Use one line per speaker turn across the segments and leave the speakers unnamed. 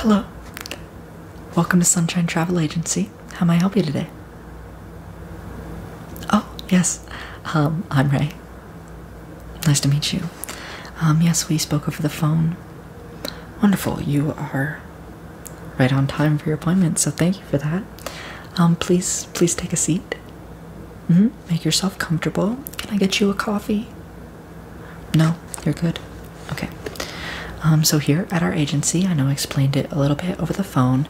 Hello. Welcome to Sunshine Travel Agency. How may I help you today? Oh, yes. I'm Ray. Nice to meet you. Yes, we spoke over the phone. Wonderful. You are right on time for your appointment, so thank you for that. Please take a seat. Make yourself comfortable. Can I get you a coffee? No, you're good. Okay. So here at our agency, I know I explained it a little bit over the phone.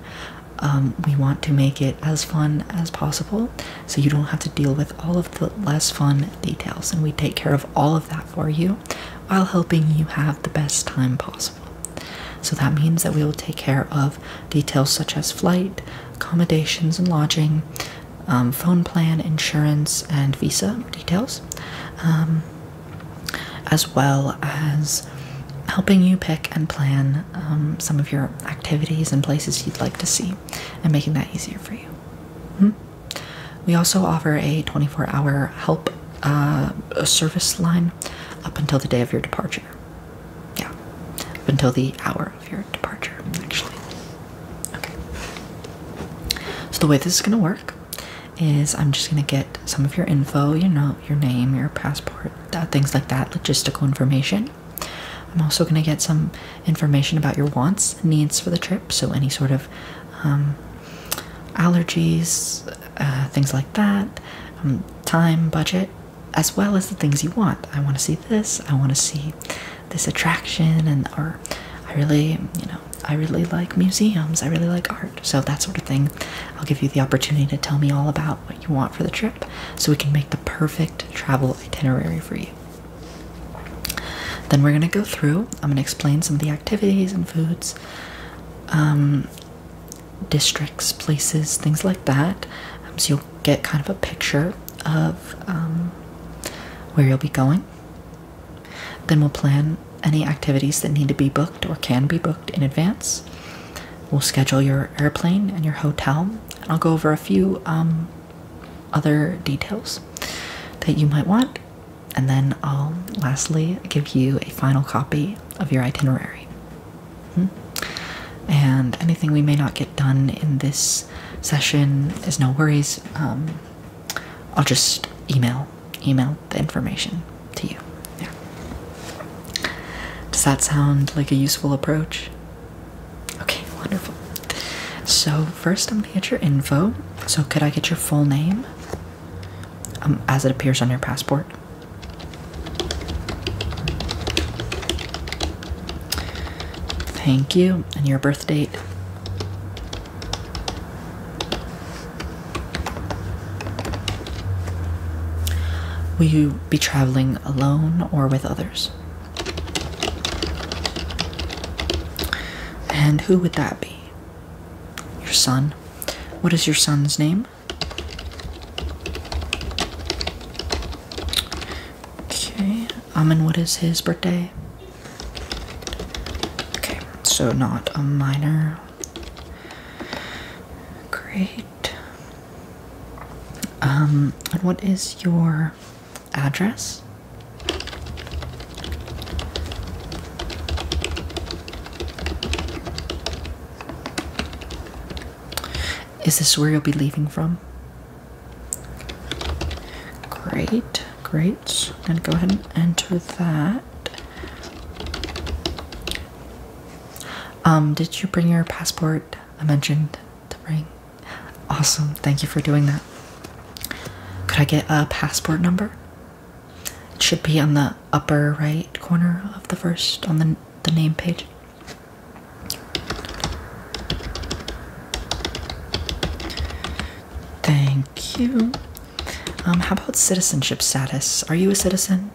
We want to make it as fun as possible, so you don't have to deal with all of the less fun details, and we take care of all of that for you while helping you have the best time possible. So that means that we will take care of details such as flight, accommodations and lodging, phone plan, insurance, and visa details, as well as helping you pick and plan some of your activities and places you'd like to see, and making that easier for you. We also offer a 24-hour help service line up until the day of your departure. Yeah, up until the hour of your departure, actually. Okay. So the way this is going to work is I'm just going to get some of your info, you know, your name, your passport, things like that, logistical information. I'm also going to get some information about your wants and needs for the trip, so any sort of allergies, things like that, time, budget, as well as the things you want. I want to see this, I want to see this attraction, and or I really like museums, I really like art, so that sort of thing. I'll give you the opportunity to tell me all about what you want for the trip so we can make the perfect travel itinerary for you. Then we're going to go through, I'm going to explain some of the activities and foods, districts, places, things like that, so you'll get kind of a picture of where you'll be going. Then we'll plan any activities that need to be booked or can be booked in advance. We'll schedule your airplane and your hotel, and I'll go over a few other details that you might want. And then I'll lastly give you a final copy of your itinerary. And anything we may not get done in this session is no worries. I'll just email the information to you. Yeah. Does that sound like a useful approach? Okay, wonderful. So first I'm gonna get your info. So could I get your full name as it appears on your passport? Thank you. And your birth date? Will you be traveling alone or with others? And who would that be? Your son? What is your son's name? Okay. And what is his birthday? So not a minor. Great. And what is your address? Is this where you'll be leaving from? Great. And go ahead and enter that. Did you bring your passport? I mentioned to bring. Awesome, thank you for doing that. Could I get a passport number? It should be on the upper right corner of the first, on the name page. Thank you. How about citizenship status? Are you a citizen?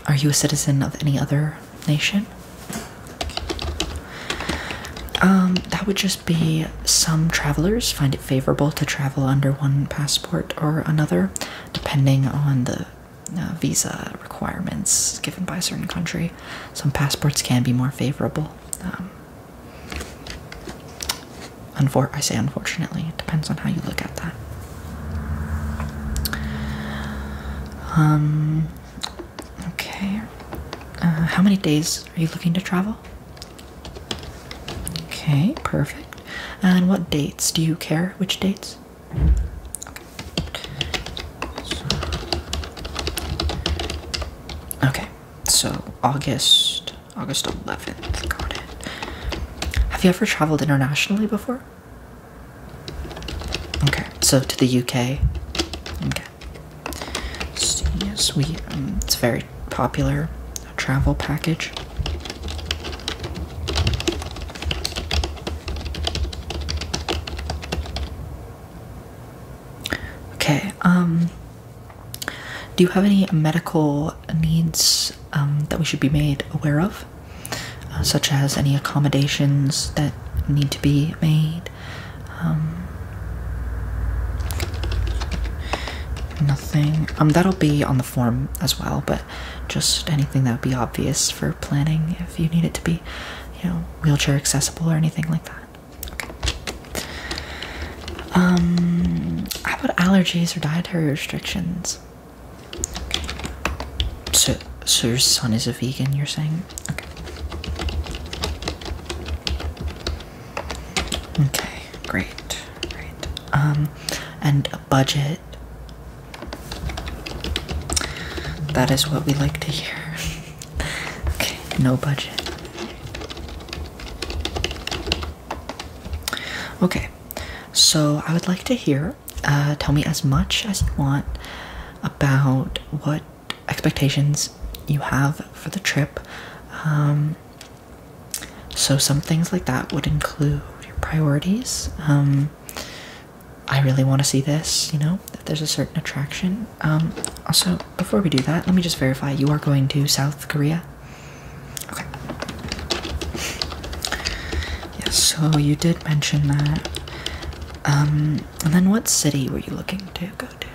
Are you a citizen of any other nation? That would just be some travelers find it favorable to travel under one passport or another, depending on the visa requirements given by a certain country. Some passports can be more favorable. I say unfortunately, it depends on how you look at that. Okay. How many days are you looking to travel? Okay, perfect. And what dates? Do you care which dates? Okay, so August 11th, got it. Have you ever traveled internationally before? Okay, so to the UK. Okay. So yes, it's a very popular travel package. Okay, do you have any medical needs that we should be made aware of? Such as any accommodations that need to be made? Nothing. That'll be on the form as well, but just anything that would be obvious for planning if you need it to be, you know, wheelchair accessible or anything like that. Okay. How about allergies or dietary restrictions? Okay. So your son is a vegan, you're saying? Okay. Okay, great. And a budget. That is what we like to hear. Okay, no budget. Okay, so I would like to hear, tell me as much as you want about what expectations you have for the trip. So some things like that would include your priorities. I really want to see this, you know, if there's a certain attraction. Also, before we do that, let me just verify you are going to South Korea. Okay. Yes, so you did mention that. And then what city were you looking to go to?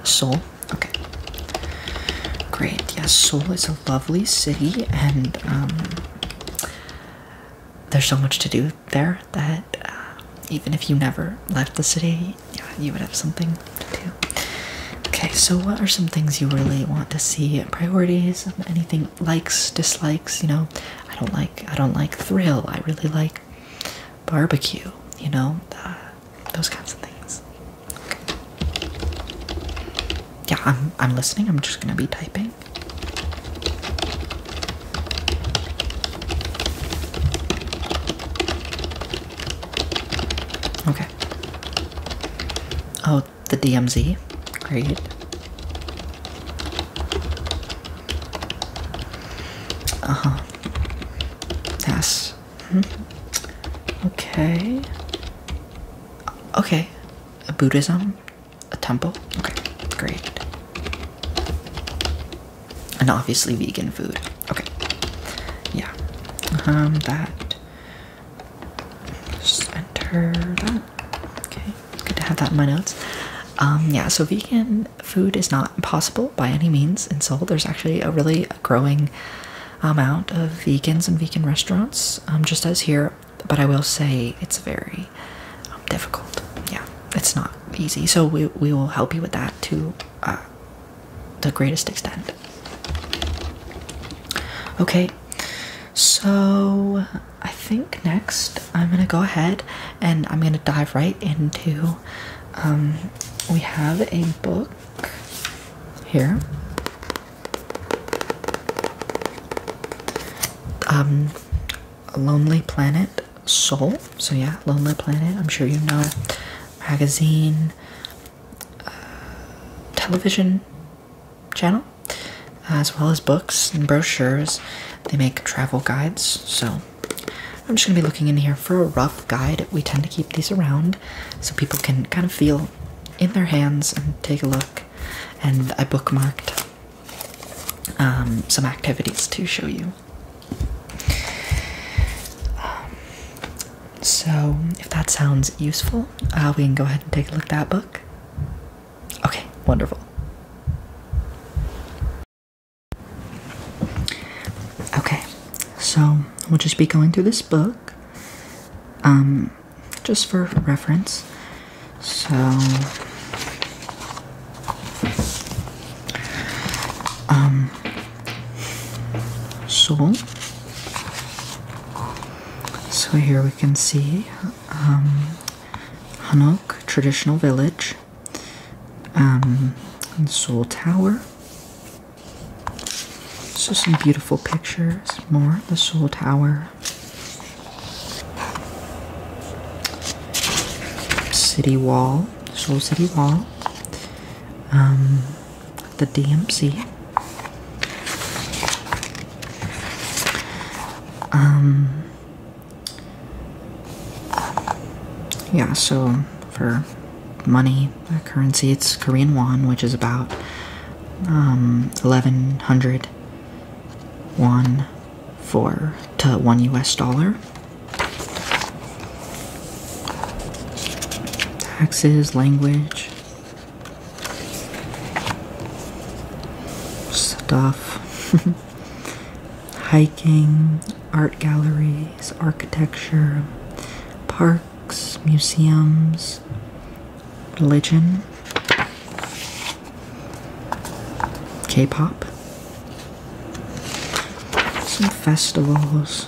Seoul? Okay. Great. Yes, Seoul is a lovely city, and there's so much to do there that even if you never left the city, yeah, you would have something to do. Okay, so what are some things you really want to see? Priorities? Anything likes, dislikes? You know, I don't like thrill. I really like barbecue. You know, those kinds of things. Okay. Yeah, I'm listening. I'm just gonna be typing. Okay. Oh, the DMZ. Great. Uh-huh. Yes. Okay. Okay. A Buddhism? A temple? Okay, great. And obviously vegan food. Okay. Yeah. That. Just enter that. Okay. Good to have that in my notes. Yeah, so vegan food is not impossible by any means in Seoul. There's actually a really growing amount of vegans and vegan restaurants, just as here, but I will say it's very difficult. Yeah, it's not easy, so we will help you with that to the greatest extent. Okay, so I think next I'm gonna go ahead and I'm gonna dive right into we have a book here. Lonely Planet Seoul. So yeah, Lonely Planet, I'm sure you know. Magazine, television channel, as well as books and brochures. They make travel guides, so I'm just gonna be looking in here for a rough guide. We tend to keep these around so people can kind of feel in their hands and take a look. And I bookmarked some activities to show you. So if that sounds useful, we can go ahead and take a look at that book. Okay, wonderful. Okay, so we'll just be going through this book, just for reference. So, Seoul. So here we can see Hanok Traditional Village, and Seoul Tower. So some beautiful pictures. More the Seoul Tower. City Wall, Seoul City Wall. The DMC. Yeah, so for money, currency, it's Korean won, which is about 1,100 won to $1 US. Taxes, language, stuff, hiking, art galleries, architecture, parks, museums, religion, K-pop, some festivals.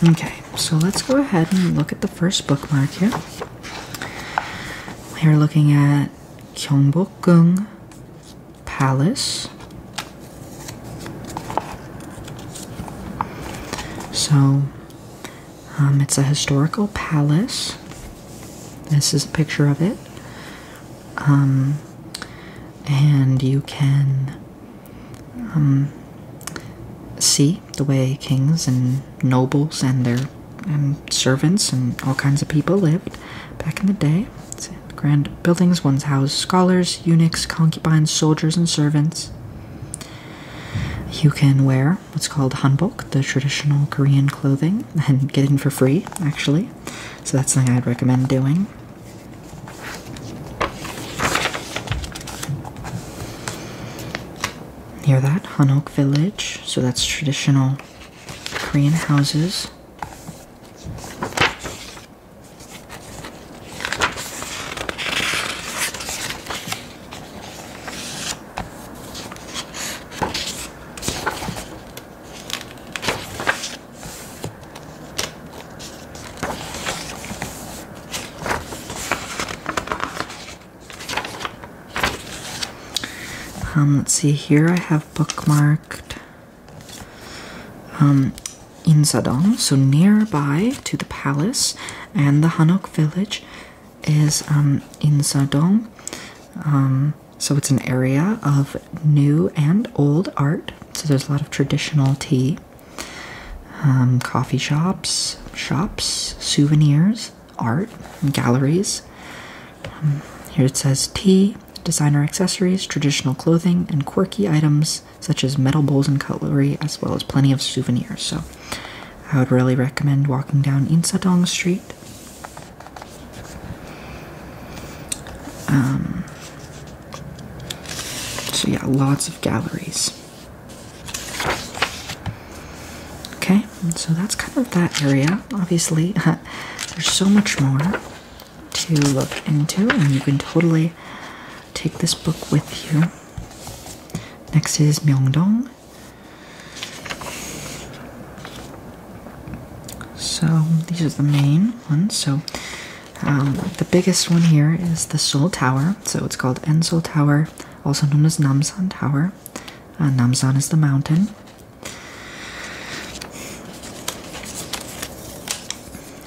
Okay, so let's go ahead and look at the first bookmark here. We're looking at Gyeongbokgung Palace. So, it's a historical palace. This is a picture of it. And you can see the way kings and nobles and their servants and all kinds of people lived back in the day. It's grand buildings once housed scholars, eunuchs, concubines, soldiers, and servants. You can wear what's called hanbok, the traditional Korean clothing, and get in for free, actually. So that's something I'd recommend doing. Near that, Hanok Village, so that's traditional Korean houses. Let's see here, I have bookmarked Insadong, so nearby to the palace and the Hanok village is Insadong. So it's an area of new and old art, so there's a lot of traditional tea, coffee shops, souvenirs, art, and galleries. Here it says tea, designer accessories, traditional clothing, and quirky items such as metal bowls and cutlery, as well as plenty of souvenirs. So I would really recommend walking down Insadong Street. So yeah, lots of galleries. Okay, so that's kind of that area. Obviously, there's so much more to look into, and you can totally take this book with you. Next is Myeongdong. So these are the main ones. So the biggest one here is the Seoul Tower. So it's called Seoul Tower, also known as Namsan Tower. Namsan is the mountain.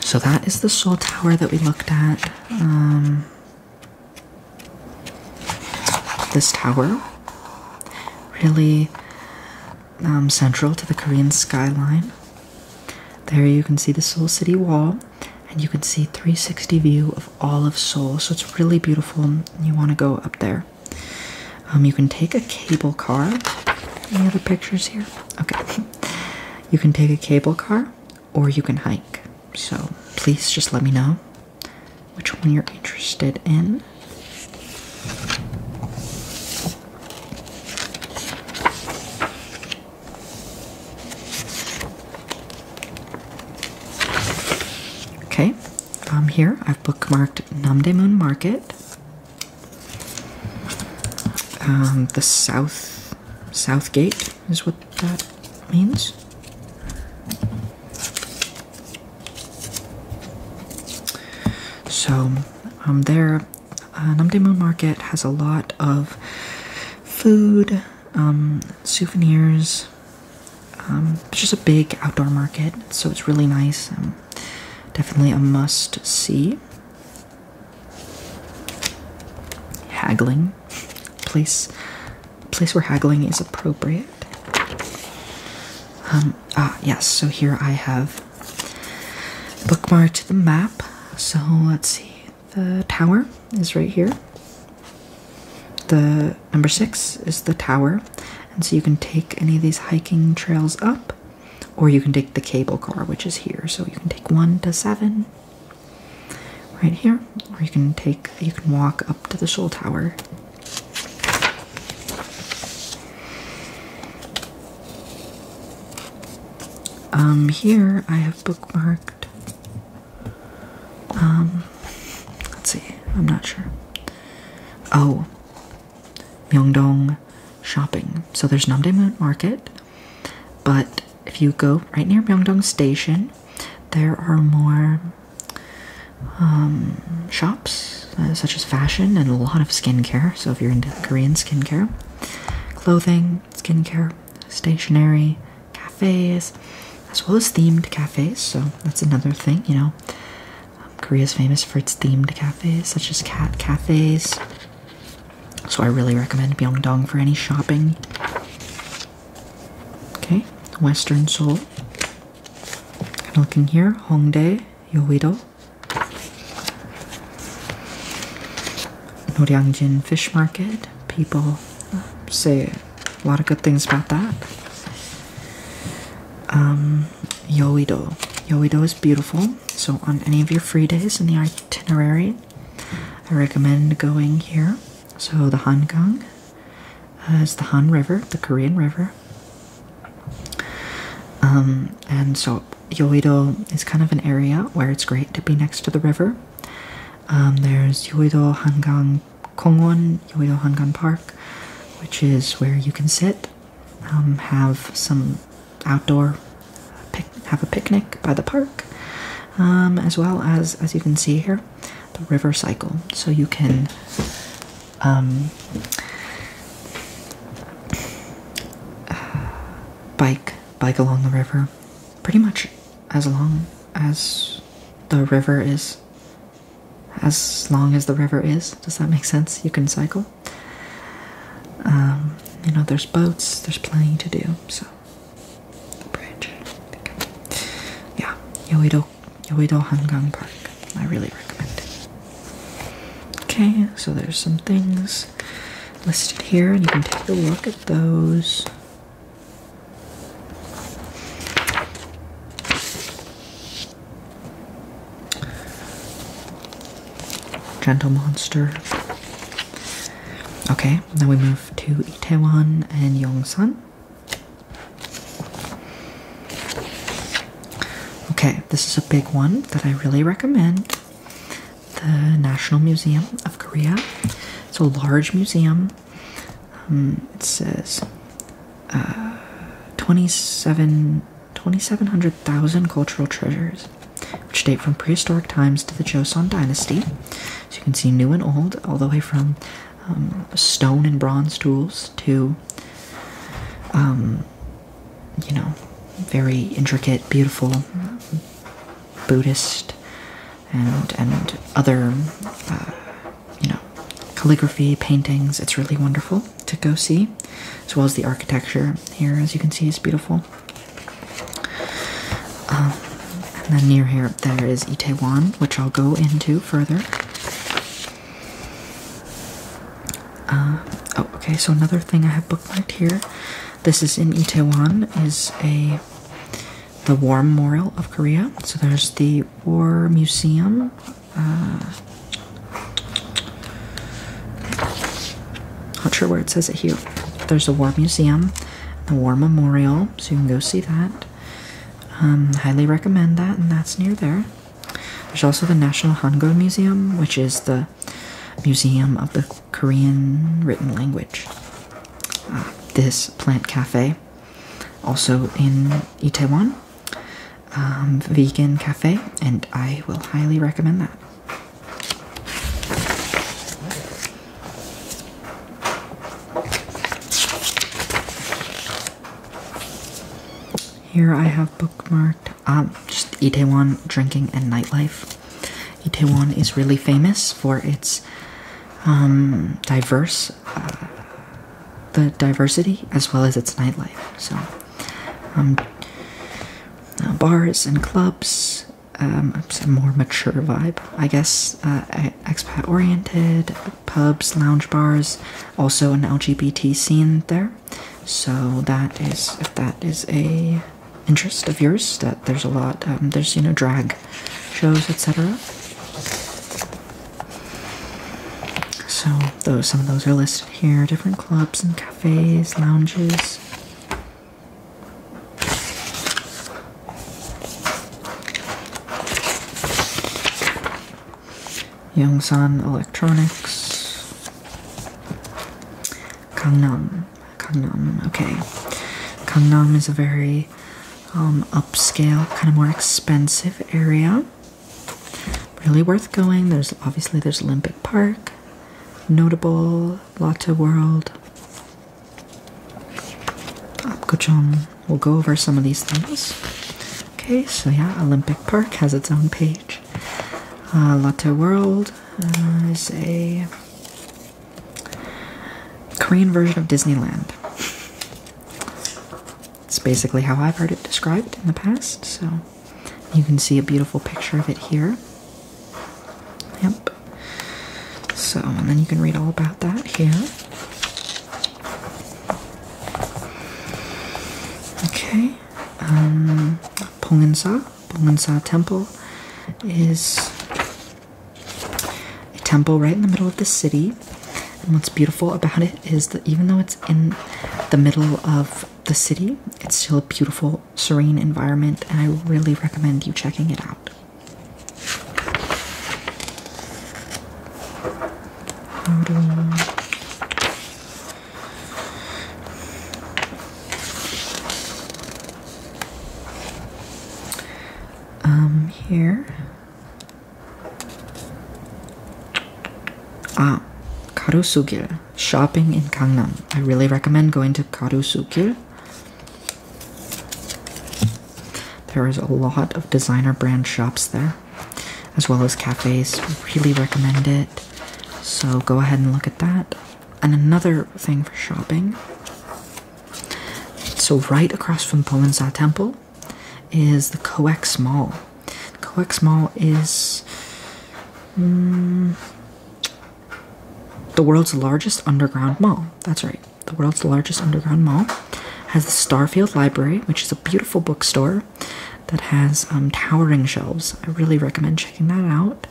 So that is the Seoul Tower that we looked at. This tower, really central to the Korean skyline. There you can see the Seoul City Wall, and you can see 360 view of all of Seoul. So it's really beautiful, and you want to go up there. You can take a cable car. Any other pictures here? Okay. You can take a cable car, or you can hike. So please just let me know which one you're interested in. Okay, here I've bookmarked Namdaemun Market. The south gate is what that means. So there, Namdaemun Market has a lot of food, souvenirs. It's just a big outdoor market, so it's really nice. Definitely a must-see. Haggling. Place where haggling is appropriate. Yes, so here I have bookmarked the map. So let's see. The tower is right here. The number 6 is the tower. And so you can take any of these hiking trails up, or you can take the cable car, which is here. So you can take 1 to 7 right here, or you can walk up to the Seoul Tower. Here I have bookmarked, let's see, I'm not sure. Oh, Myeongdong shopping. So there's Namdaemun Market, but if you go right near Myeongdong Station, there are more shops, such as fashion and a lot of skincare. So if you're into Korean skincare, clothing, skincare, stationery, cafes, as well as themed cafes. So that's another thing, you know. Korea's famous for its themed cafes, such as cat cafes. So I really recommend Myeongdong for any shopping. Okay, Western Seoul. Kind of looking here, Hongdae, Yeouido. Noryangjin Fish Market. People say a lot of good things about that. Yeouido. Yeouido is beautiful. So on any of your free days in the itinerary, I recommend going here. So the Hangang is the Han River, the Korean River. And so Yeouido is kind of an area where it's great to be next to the river. There's Yeouido Hangang Kongwon, Yeouido Hangang Park, which is where you can sit, have some outdoor, have a picnic by the park, as well as you can see here, the river cycle. So you can bike along the river pretty much as long as the river is. As long as the river is. Does that make sense? You can cycle. You know, there's boats, there's plenty to do, so. The bridge. Yeah, Yeouido Hangang Park. I really recommend it. Okay, so there's some things listed here, and you can take a look at those. Gentle Monster. Okay, then we move to Itaewon and Yongsan. Okay, this is a big one that I really recommend. The National Museum of Korea. It's a large museum. It says 2700,000 cultural treasures, which date from prehistoric times to the Joseon Dynasty. So you can see new and old, all the way from stone and bronze tools to, you know, very intricate, beautiful Buddhist and other, you know, calligraphy, paintings. It's really wonderful to go see, as well as the architecture here, as you can see, is beautiful. And then near here, there is Itaewon, which I'll go into further. Oh, okay, so another thing I have bookmarked here, this is in Itaewon, is the War Memorial of Korea. So there's the War Museum. Not sure where it says it here. There's a War Museum, the War Memorial, so you can go see that. Highly recommend that, and that's near there. There's also the National Hangul Museum, which is the museum of the Korean written language. This plant cafe, also in Itaewon, vegan cafe, and I will highly recommend that. Here I have bookmarked just Itaewon drinking and nightlife. Itaewon is really famous for its the diversity as well as its nightlife. So bars and clubs, it's a more mature vibe, I guess. Expat oriented, pubs, lounge bars, also an LGBT scene there. So that is, if that is a interest of yours, that there's a lot, there's, you know, drag shows, etc. So some of those are listed here, different clubs and cafes, lounges. Yongsan Electronics. Gangnam, okay. Gangnam is a very upscale, kind of more expensive area. Really worth going. There's Olympic Park, notable, Lotte World, Apgujeong. We'll go over some of these things. Okay, so yeah, Olympic Park has its own page. Lotte World is a Korean version of Disneyland. It's basically how I've heard it described in the past, so you can see a beautiful picture of it here. Yep. So, and then you can read all about that here. Okay. Pongeusa Temple is a temple right in the middle of the city. And what's beautiful about it is that even though it's in the middle of the city, it's still a beautiful, serene environment, and I really recommend you checking it out. Here. Karusugil, shopping in Gangnam. I really recommend going to Karusugil. There is a lot of designer brand shops there, as well as cafes. Really recommend it. So go ahead and look at that. And another thing for shopping. So right across from Pongeusa Temple is the COEX Mall. The COEX Mall is the world's largest underground mall. That's right, the world's largest underground mall. Has the Starfield Library, which is a beautiful bookstore that has towering shelves. I really recommend checking that out.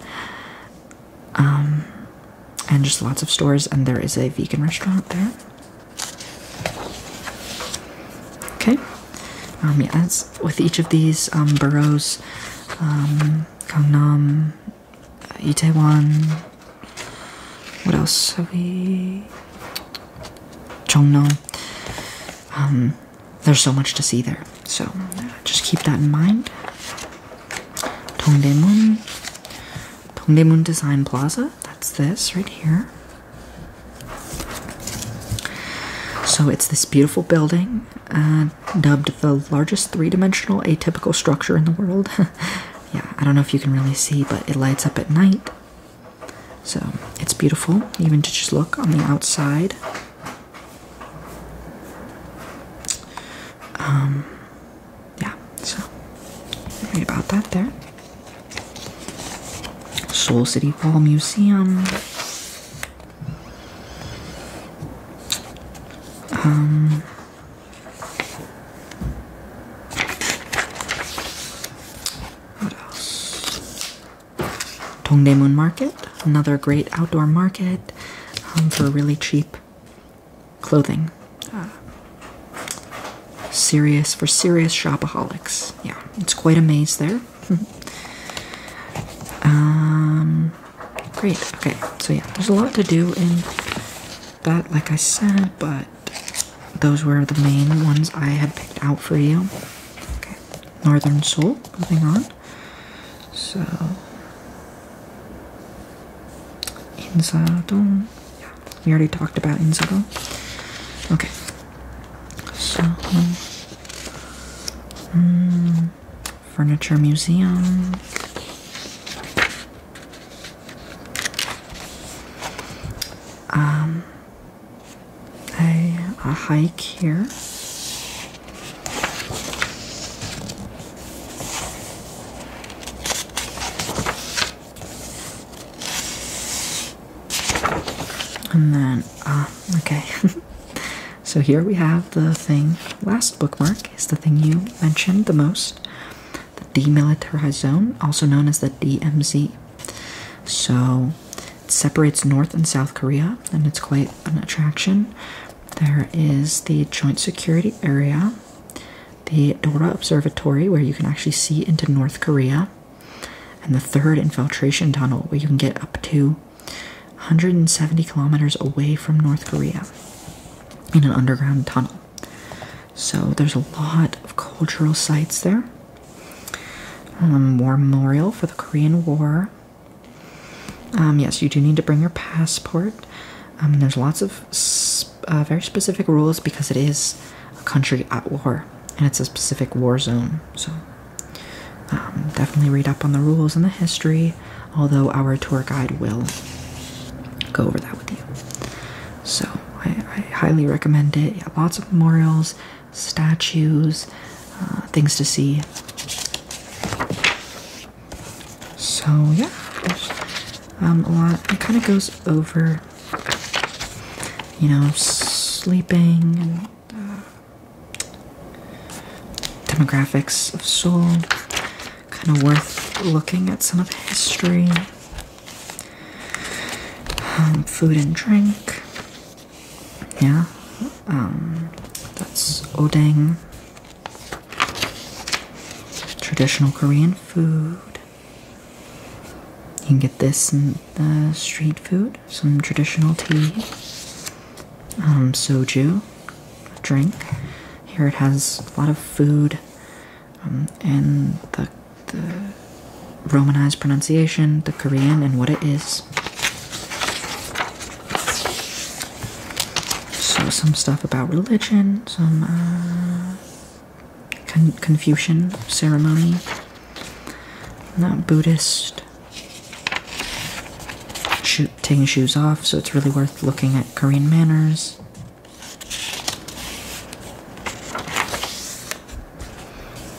And just lots of stores, and there is a vegan restaurant there. Okay. Yes, with each of these boroughs, Gangnam, Itaewon, what else have we? Jongno. There's so much to see there, so just keep that in mind. Dongdaemun Design Plaza. That's this right here. So it's this beautiful building, dubbed the largest three-dimensional atypical structure in the world. Yeah, I don't know if you can really see, but it lights up at night. So it's beautiful, even to just look on the outside. Yeah, so read about that there. Seoul City Wall Museum. What else? Dongdaemun Market, another great outdoor market for really cheap clothing. Serious shopaholics. Yeah, it's quite a maze there. Great. Okay, so yeah, there's a lot to do in that, like I said, but those were the main ones I had picked out for you. Okay, Northern Seoul, moving on. So, Insadong. Yeah, we already talked about Insadong. Okay, so, Furniture Museum. A hike here. And then, okay. So here we have the thing, last bookmark is the thing you mentioned the most. The Demilitarized Zone, also known as the DMZ. So it separates North and South Korea, and it's quite an attraction. There is the Joint Security Area, the Dora Observatory, where you can actually see into North Korea, and the third infiltration tunnel, where you can get up to 170 kilometers away from North Korea in an underground tunnel. So there's a lot of cultural sites there. War Memorial for the Korean War. Yes, you do need to bring your passport. There's lots of very specific rules because it is a country at war and it's a specific war zone. So definitely read up on the rules and the history, although our tour guide will go over that with you. So I highly recommend it. Yeah, lots of memorials, statues, things to see. So yeah, a lot. It kind of goes over, you know, sleeping and demographics of Seoul. Kind of worth looking at some of the history. Food and drink. Yeah, that's odeng. Traditional Korean food. You can get this in the street food, some traditional tea, soju, a drink. Here it has a lot of food, and the Romanized pronunciation, the Korean, and what it is. So some stuff about religion, some Confucian ceremony, not Buddhist. Taking shoes off, so it's really worth looking at Korean manners.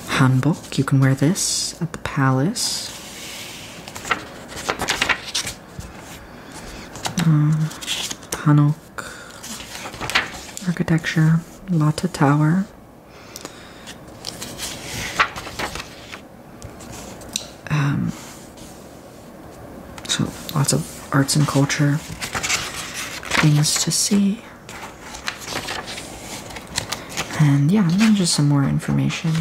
Hanbok, you can wear this at the palace. Hanok architecture, Lotte Tower. So lots of arts and culture things to see. And yeah, and then just some more information.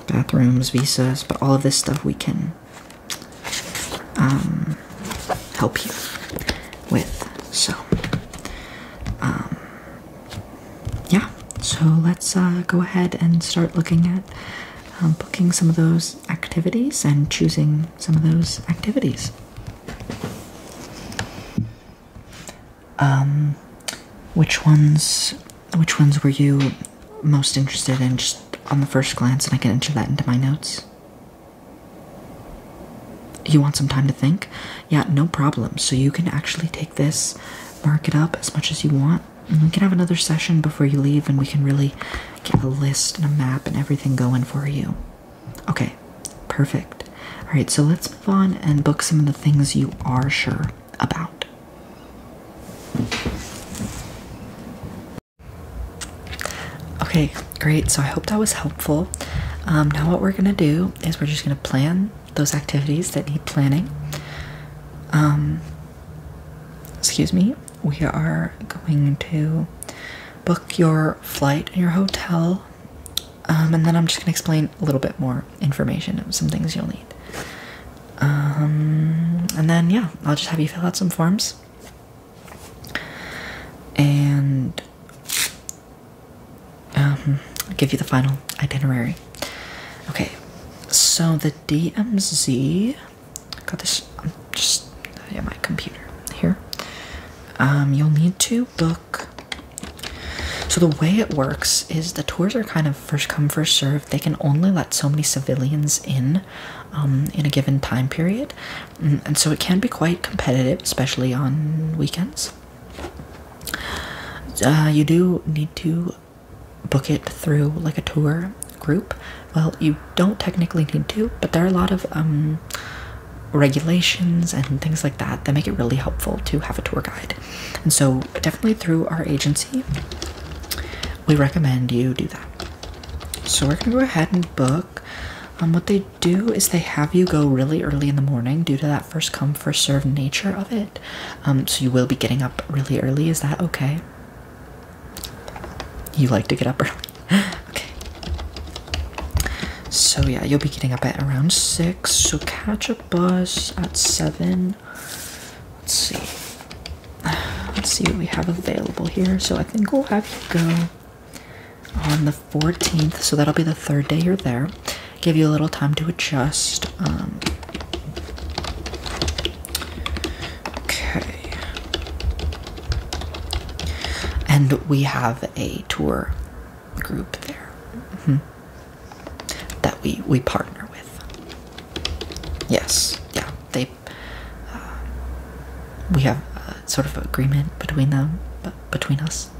Bathrooms, visas, but all of this stuff we can help you with. So yeah, so let's go ahead and start looking at booking some of those activities and choosing some of those activities. Which ones were you most interested in, just on the first glance, and I can enter that into my notes? You want some time to think? Yeah, no problem. So you can actually take this, mark it up as much as you want, and we can have another session before you leave, and we can really get a list and a map and everything going for you. Okay, perfect. Alright, so let's move on and book some of the things you are sure about. Okay, great. So I hope that was helpful. Now what we're going to do is we're just going to plan those activities that need planning. Excuse me. We are going to book your flight and your hotel. And then I'm just going to explain a little bit more information of some things you'll need. And then, yeah, I'll just have you fill out some forms. And give you the final itinerary. Okay, so the DMZ, got this, just, yeah, my computer here. You'll need to book. So the way it works is the tours are kind of first come, first served. They can only let so many civilians in a given time period. And so it can be quite competitive, especially on weekends. You do need to book it through like a tour group. Well, you don't technically need to, but there are a lot of regulations and things like that that make it really helpful to have a tour guide. And so definitely through our agency, we recommend you do that. So we're gonna go ahead and book. What they do is they have you go really early in the morning due to that first come, first served nature of it. So you will be getting up really early. Is that okay? You like to get up early? Okay. So yeah, you'll be getting up at around 6. So catch a bus at 7. Let's see. Let's see what we have available here. So I think we'll have you go on the 14th. So that'll be the 3rd day you're there. Give you a little time to adjust. Okay. And we have a tour group there that we partner with. Yes, yeah, they we have a sort of agreement between them, between us.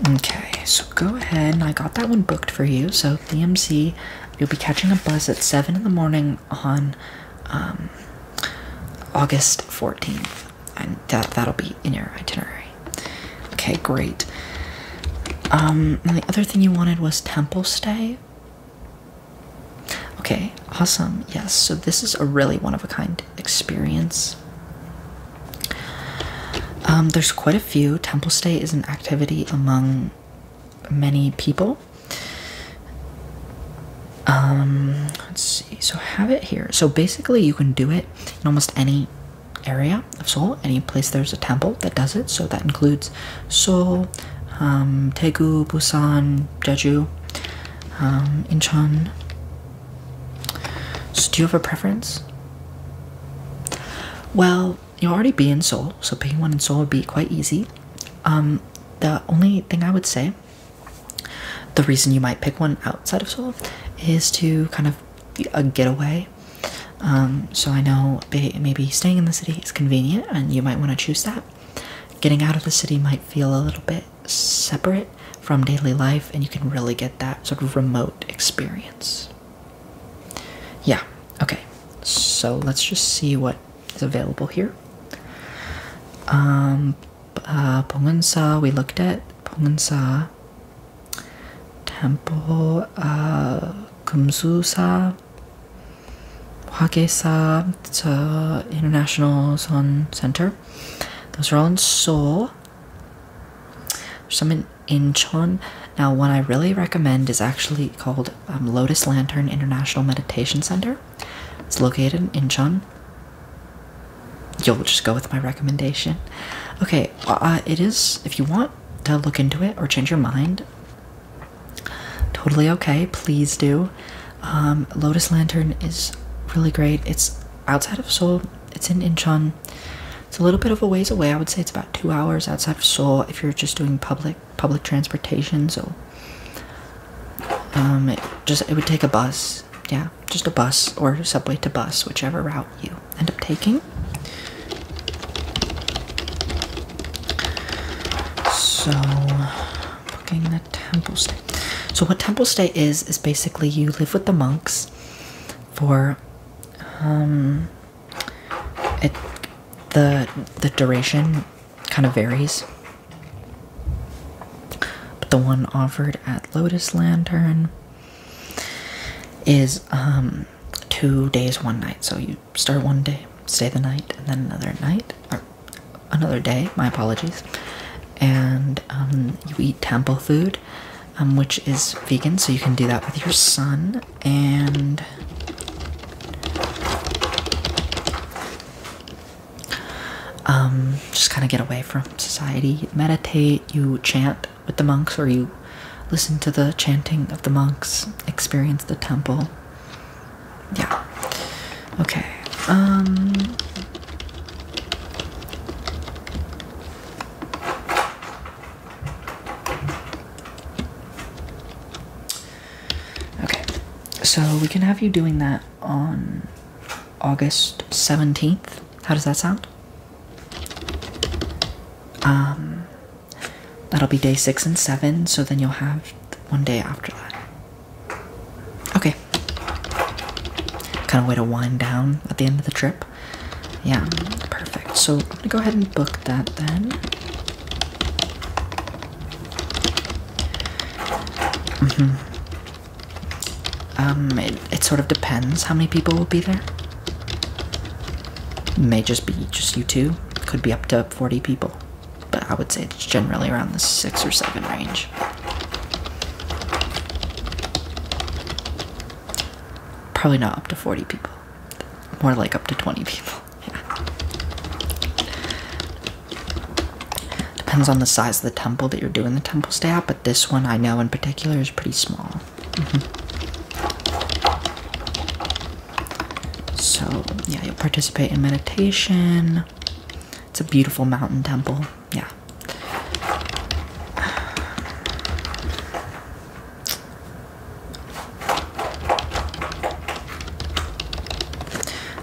Okay, so go ahead, and I got that one booked for you. So DMC, you'll be catching a bus at 7 in the morning on August 14th, and that'll be in your itinerary. Okay, great. And the other thing you wanted was temple stay. Okay, awesome. Yes, so this is a really one-of-a-kind experience. There's quite a few. Temple stay is an activity among many people. Let's see. So I have it here. So basically you can do it in almost any area of Seoul, any place there's a temple that does it. So that includes Seoul, Daegu, Busan, Jeju, Incheon. So do you have a preference? Well, you'll already be in Seoul, so picking one in Seoul would be quite easy. The only thing I would say, the reason you might pick one outside of Seoul is to kind of be a getaway. So I know maybe staying in the city is convenient and you might want to choose that. Getting out of the city might feel a little bit separate from daily life, and you can really get that sort of remote experience. Yeah, okay. So let's just see what is available here. Bongwonsa, we looked at Bongwonsa, Temple, Kumsusa, Hwagesa, it's a International Sun Center. Those are all in Seoul. There's some in Incheon. Now, one I really recommend is actually called Lotus Lantern International Meditation Center. It's located in Incheon. You'll just go with my recommendation. Okay, it is, if you want to look into it or change your mind, totally okay, please do. Lotus Lantern is really great. It's outside of Seoul. It's in Incheon. It's a little bit of a ways away. I would say it's about 2 hours outside of Seoul if you're just doing public transportation. So it would take a bus. Yeah, just a bus or subway to bus, whichever route you end up taking. So booking the temple stay. So what temple stay is basically you live with the monks for the duration kind of varies, but the one offered at Lotus Lantern is 2 days, 1 night. So you start one day, stay the night, and then another day, my apologies, and you eat temple food. which is vegan, so you can do that with your son. And just kind of get away from society, meditate, you chant with the monks, or you listen to the chanting of the monks, experience the temple. Yeah. Okay. Okay. So we can have you doing that on August 17th. How does that sound? That'll be day 6 and 7, so then you'll have one day after that. Okay. Kind of way to wind down at the end of the trip. Yeah, perfect. So I'm gonna go ahead and book that then. It sort of depends how many people will be there. May just be just you two. Could be up to 40 people. But I would say it's generally around the 6 or 7 range. Probably not up to 40 people. More like up to 20 people. Yeah. Depends on the size of the temple that you're doing the temple stay at, but this one I know in particular is pretty small. So, yeah, you'll participate in meditation. It's a beautiful mountain temple. Yeah.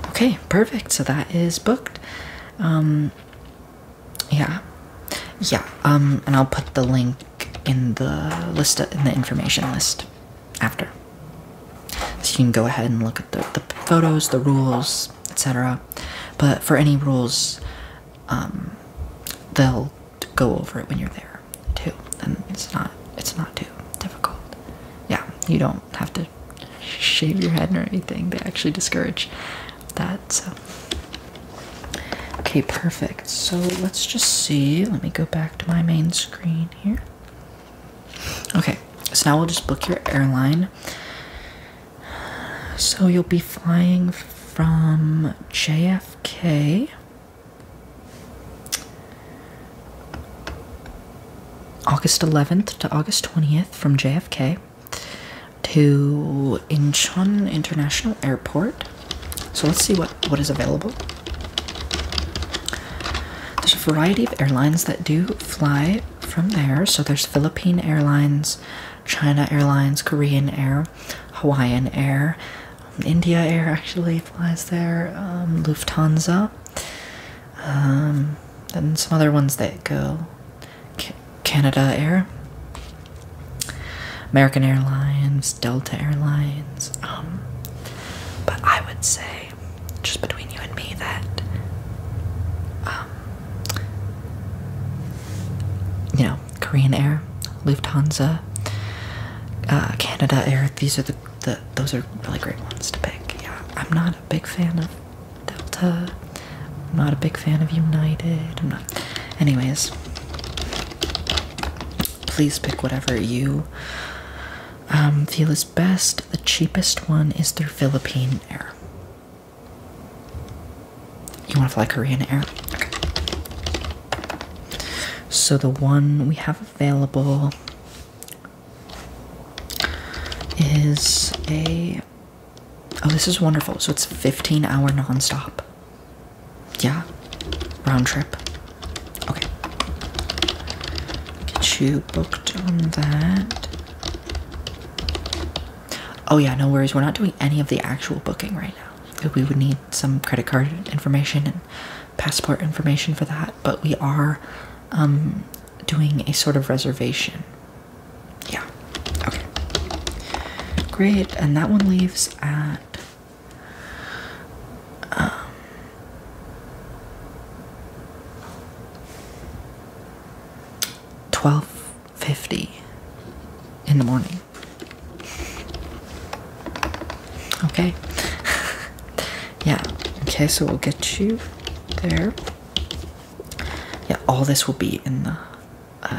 Okay, perfect. So that is booked. Yeah. Yeah, and I'll put the link in the list, in the information list after. So you can go ahead and look at the photos, the rules, etc. But for any rules, they'll go over it when you're there too, and it's not too difficult. Yeah, you don't have to shave your head or anything. They actually discourage that. So okay, perfect. So let's just see. Let me go back to my main screen here. Okay, so now we'll just book your airline. So you'll be flying from JFK, August 11th to August 20th from JFK to Incheon International Airport. So let's see what is available. There's a variety of airlines that do fly from there. So there's Philippine Airlines, China Airlines, Korean Air, Hawaiian Air, India Air actually flies there, Lufthansa, then some other ones that go, Canada Air, American Airlines, Delta Airlines, but I would say, just between you and me, that, you know, Korean Air, Lufthansa, Canada Air, these are those are really great ones to pick. Yeah, I'm not a big fan of Delta. I'm not a big fan of United. I'm not. Anyways, please pick whatever you feel is best. The cheapest one is through Philippine Air. You want to fly Korean Air? Okay. So the one we have available is oh, this is wonderful. So it's a 15-hour non-stop. Yeah, round trip. Okay, get you booked on that. Oh yeah, no worries, we're not doing any of the actual booking right now. We would need some credit card information and passport information for that, but we are doing a sort of reservation. Yeah, okay. Great, and that one leaves at 12:50 in the morning. Okay. Yeah, okay, so we'll get you there. Yeah, all this will be in the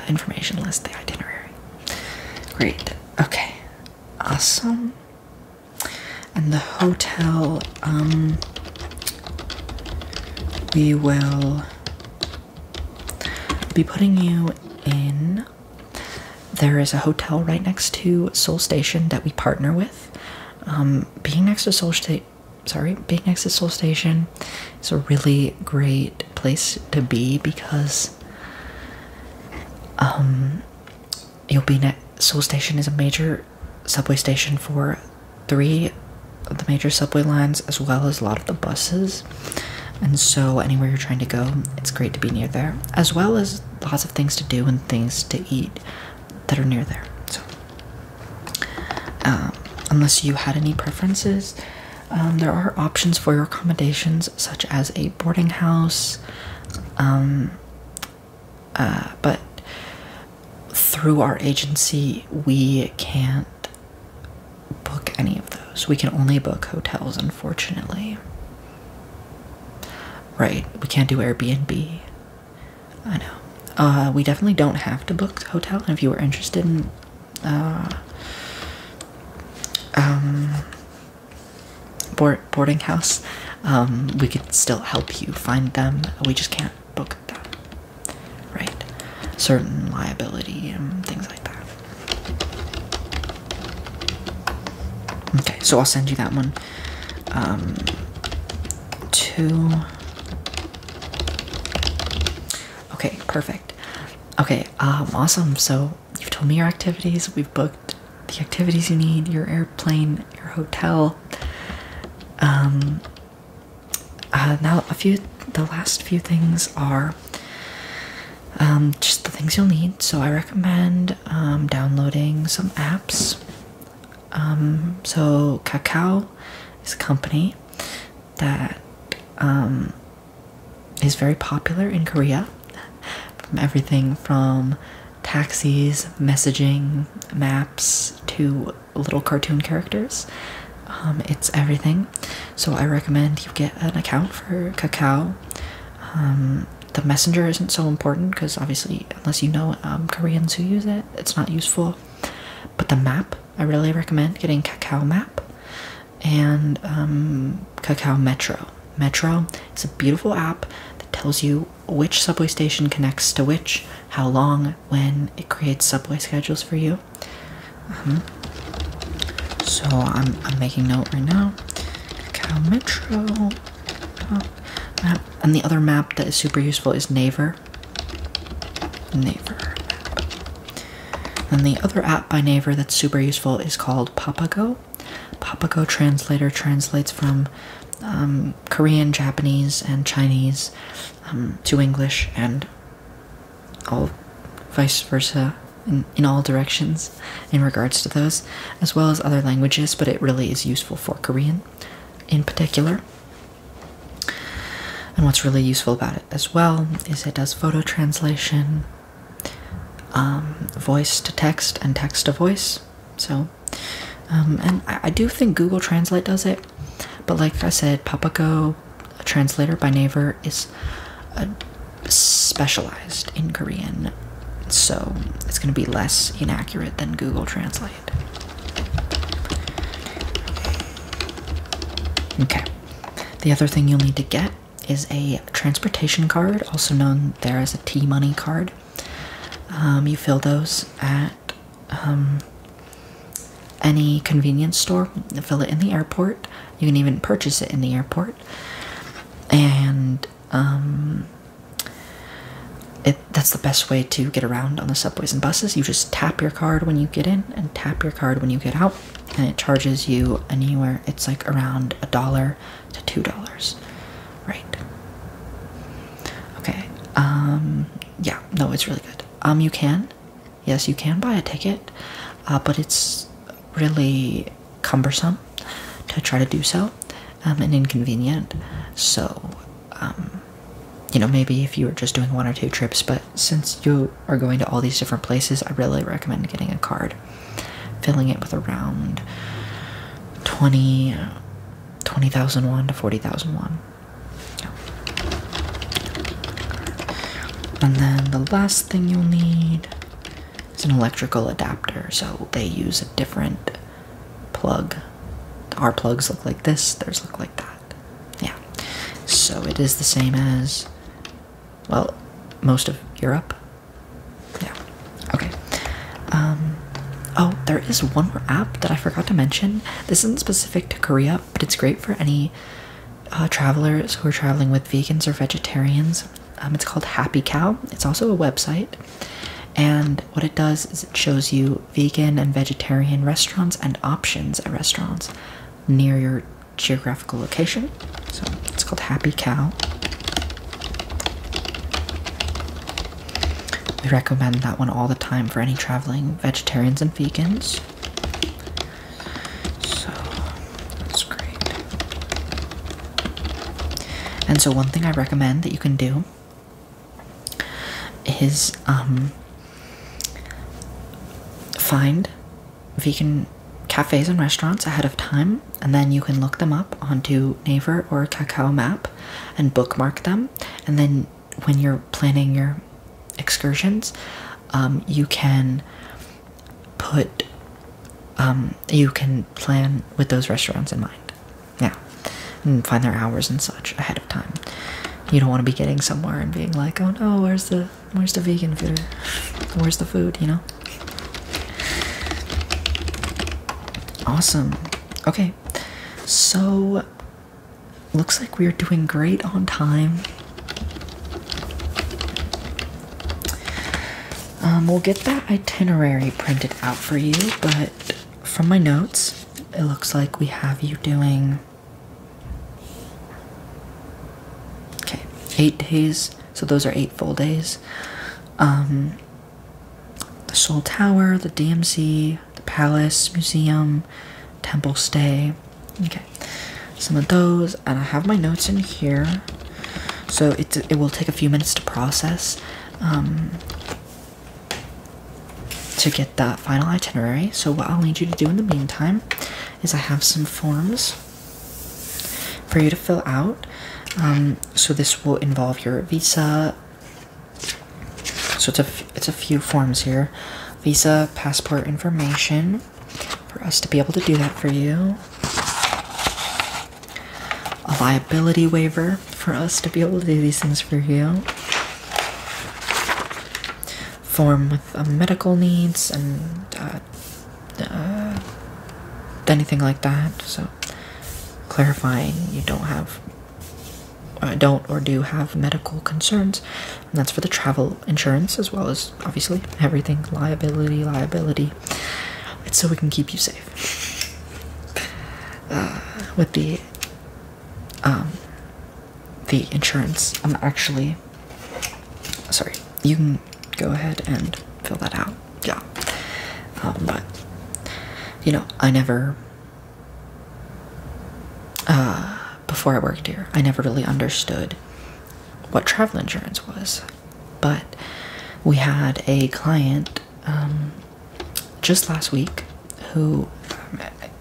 information list, the itinerary. Great. Okay. Awesome. And the hotel, we will be putting you in. There is a hotel right next to Seoul Station that we partner with. Being next to Seoul Station is a really great place to be because Seoul Station is a major subway station for 3 of the major subway lines, as well as a lot of the buses. And so anywhere you're trying to go, it's great to be near there, as well as lots of things to do and things to eat that are near there. So unless you had any preferences, there are options for your accommodations, such as a boarding house, but through our agency we can't book any of those. We can only book hotels, unfortunately. Right, we can't do Airbnb. I know. We definitely don't have to book hotel. If you were interested in boarding house, we could still help you find them. We just can't book them. Right, certain liability and things like that. Okay, so I'll send you that one. Okay, perfect. Okay, awesome. So you've told me your activities. We've booked the activities you need, your airplane, your hotel. Now the last few things are just the things you'll need. So I recommend downloading some apps. So Kakao is a company that is very popular in Korea. From everything from taxis, messaging, maps, to little cartoon characters. It's everything. So I recommend you get an account for Kakao. The messenger isn't so important because obviously, unless you know Koreans who use it, it's not useful. But the map, I really recommend getting Kakao Map and Kakao Metro. Metro is a beautiful app that tells you which subway station connects to which, how long, when. It creates subway schedules for you. So I'm making note right now. Kakao Metro map. And the other map that is super useful is Naver. Naver map. And the other app by Naver that's super useful is called Papago. Papago Translator translates from Korean, Japanese, and Chinese to English, and all vice versa in all directions in regards to those, as well as other languages, but it really is useful for Korean in particular. And what's really useful about it as well is it does photo translation, voice to text, and text to voice. So and I do think Google Translate does it, but like I said, Papago Translator by Naver is specialized in Korean, so it's going to be less inaccurate than Google Translate. Okay, the other thing you'll need to get is a transportation card, also known there as a T-Money card. You fill those at any convenience store. You fill it in the airport. You can even purchase it in the airport. And that's the best way to get around on the subways and buses. You just tap your card when you get in and tap your card when you get out, and it charges you anywhere. It's like around $1 to $2, right? Okay. Yeah, no, it's really good. You can buy a ticket, but it's really cumbersome to try to do so, and inconvenient. So you know, maybe if you were just doing 1 or 2 trips, but since you are going to all these different places, I really recommend getting a card, filling it with around 20,000 won to 40,000 won. Yeah. And then the last thing you'll need is It's an electrical adapter, so they use a different plug. Our plugs look like this, theirs look like that. Yeah. So it is the same as, well, most of Europe. Yeah. Okay. Oh, there is one more app that I forgot to mention. This isn't specific to Korea, but it's great for any travelers who are traveling with vegans or vegetarians. It's called Happy Cow. It's also a website. And what it does is it shows you vegan and vegetarian restaurants and options at restaurants near your geographical location. So it's called Happy Cow. We recommend that one all the time for any traveling vegetarians and vegans. So that's great. And so one thing I recommend that you can do is find vegan cafes and restaurants ahead of time, and then you can look them up onto Naver or Kakao Map and bookmark them. And then when you're planning your excursions, you can plan with those restaurants in mind. Yeah, and find their hours and such ahead of time. You don't want to be getting somewhere and being like, oh no, where's the vegan food? Where's the food, you know? Awesome. Okay, so looks like we're doing great on time. We'll get that itinerary printed out for you, but from my notes, it looks like we have you doing 8 days, so those are 8 full days. The Seoul Tower, the DMZ, the Palace, Museum, Temple Stay. Okay, some of those, and I have my notes in here, so it will take a few minutes to process to get that final itinerary. So what I'll need you to do in the meantime is I have some forms for you to fill out. So this will involve your visa. So it's a few forms here. Visa, passport information, for us to be able to do that for you. A liability waiver for us to be able to do these things for you. Form with medical needs and anything like that. So clarifying you don't or do have medical concerns, and that's for the travel insurance as well as obviously everything liability. It's so we can keep you safe. With the insurance, I'm actually sorry. You can go ahead and fill that out. Yeah. But you know, I never before I worked here, I never really understood what travel insurance was. But we had a client just last week who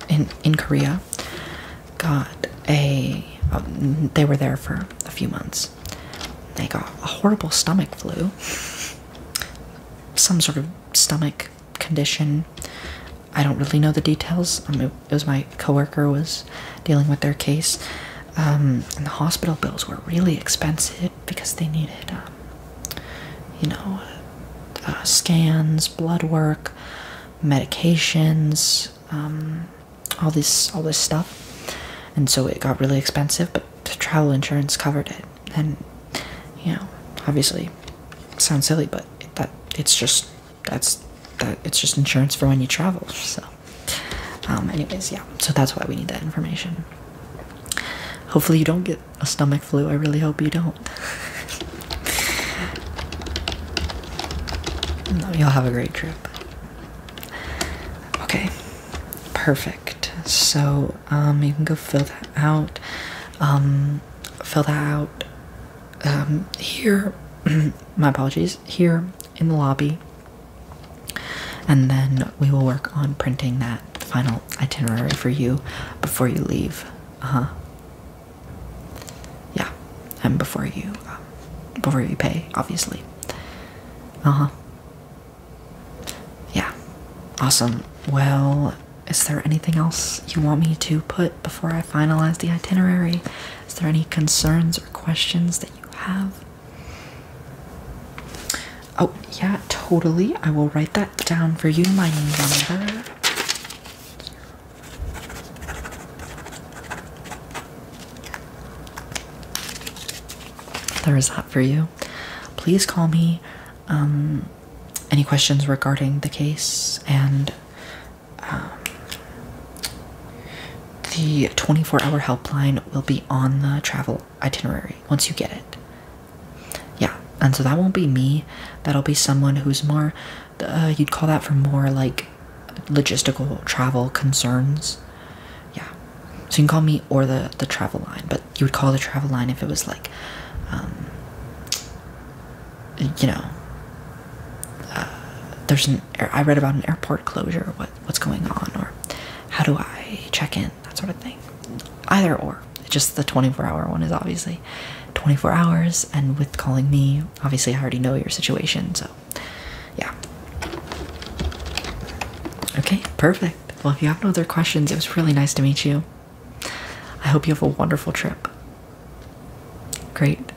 in Korea got they were there for a few months. They got a horrible stomach flu, some sort of stomach condition. I don't really know the details. It was my coworker was dealing with their case, and the hospital bills were really expensive because they needed, scans, blood work, medications, all this stuff, and so it got really expensive. But the travel insurance covered it, and obviously, it sounds silly, but it's just insurance for when you travel. So anyways, yeah, so that's why we need that information. Hopefully you don't get a stomach flu. I really hope you don't. No, you'll have a great trip. Okay, perfect. So you can go fill that out. Here. My apologies. Here in the lobby. And then we will work on printing that final itinerary for you before you leave. Yeah, and before you Awesome. Well, is there anything else you want me to put before I finalize the itinerary? Is there any concerns or questions that you have? Oh, yeah, totally. I will write that down for you, my number. There is that for you. Please call me. Any questions regarding the case, and the 24-hour helpline will be on the travel itinerary once you get it. Yeah, and so that won't be me. That'll be someone who's more, you'd call that for more like logistical travel concerns. Yeah, so you can call me or the travel line, but you would call the travel line if it was like, you know, I read about an airport closure, what's going on, or how do I check in, that sort of thing. Either or. Just the 24-hour one is obviously 24 hours, and with calling me, obviously I already know your situation, so yeah. Okay, perfect. Well, if you have no other questions, it was really nice to meet you. I hope you have a wonderful trip. Great.